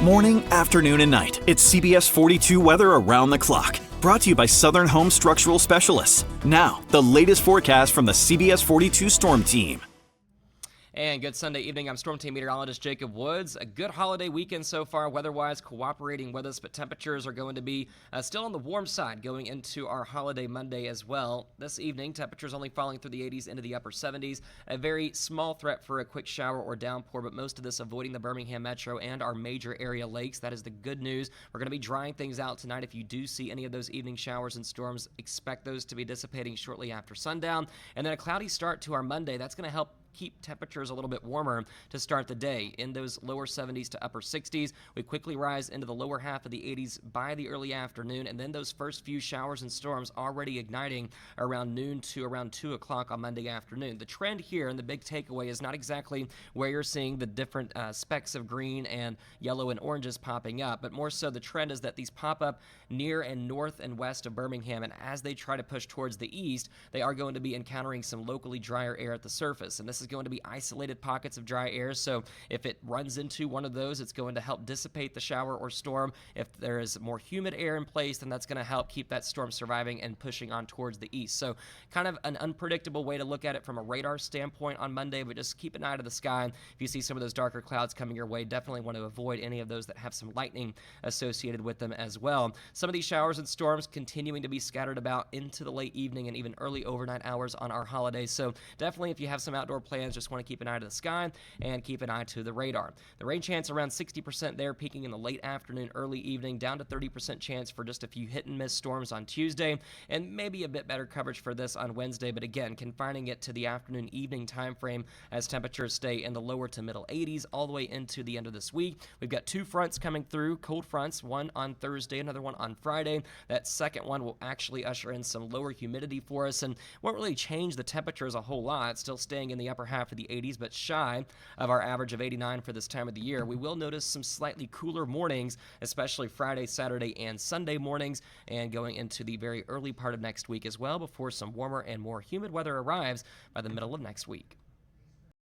Morning, afternoon, and night. It's CBS 42 weather around the clock. Brought to you by Southern Home Structural Specialists. Now, the latest forecast from the CBS 42 Storm Team. And good Sunday evening. I'm Storm Team Meteorologist Jacob Woods. A good holiday weekend so far, weather-wise, cooperating with us, but temperatures are going to be still on the warm side going into our holiday Monday as well. This evening, temperatures only falling through the 80s into the upper 70s. A very small threat for a quick shower or downpour, but most of this avoiding the Birmingham metro and our major area lakes. That is the good news. We're going to be drying things out tonight. If you do see any of those evening showers and storms, expect those to be dissipating shortly after sundown. And then a cloudy start to our Monday. That's going to help keep temperatures a little bit warmer to start the day in those lower 70s to upper 60s. We quickly rise into the lower half of the 80s by the early afternoon, and then those first few showers and storms already igniting around noon to around 2 o'clock on Monday afternoon. The trend here and the big takeaway is not exactly where you're seeing the different specks of green and yellow and oranges popping up, but more so the trend is that these pop up near and north and west of Birmingham, and as they try to push towards the east, they are going to be encountering some locally drier air at the surface, and this is going to be isolated pockets of dry air, so if it runs into one of those, it's going to help dissipate the shower or storm. If there is more humid air in place, then that's going to help keep that storm surviving and pushing on towards the east. So kind of an unpredictable way to look at it from a radar standpoint on Monday, but just keep an eye to the sky. If you see some of those darker clouds coming your way, definitely want to avoid any of those that have some lightning associated with them as well. Some of these showers and storms continuing to be scattered about into the late evening and even early overnight hours on our holidays. So definitely if you have some outdoor plans, just want to keep an eye to the sky and keep an eye to the radar. The rain chance around 60% there, peaking in the late afternoon, early evening, down to 30% chance for just a few hit and miss storms on Tuesday, and maybe a bit better coverage for this on Wednesday, but again, confining it to the afternoon evening time frame as temperatures stay in the lower to middle 80s all the way into the end of this week. We've got two fronts coming through, cold fronts, one on Thursday, another one on Friday. That second one will actually usher in some lower humidity for us and won't really change the temperatures a whole lot, still staying in the upper half of the 80s, but shy of our average of 89 for this time of the year. We will notice some slightly cooler mornings, especially Friday, Saturday, and Sunday mornings, and going into the very early part of next week as well, before some warmer and more humid weather arrives by the middle of next week.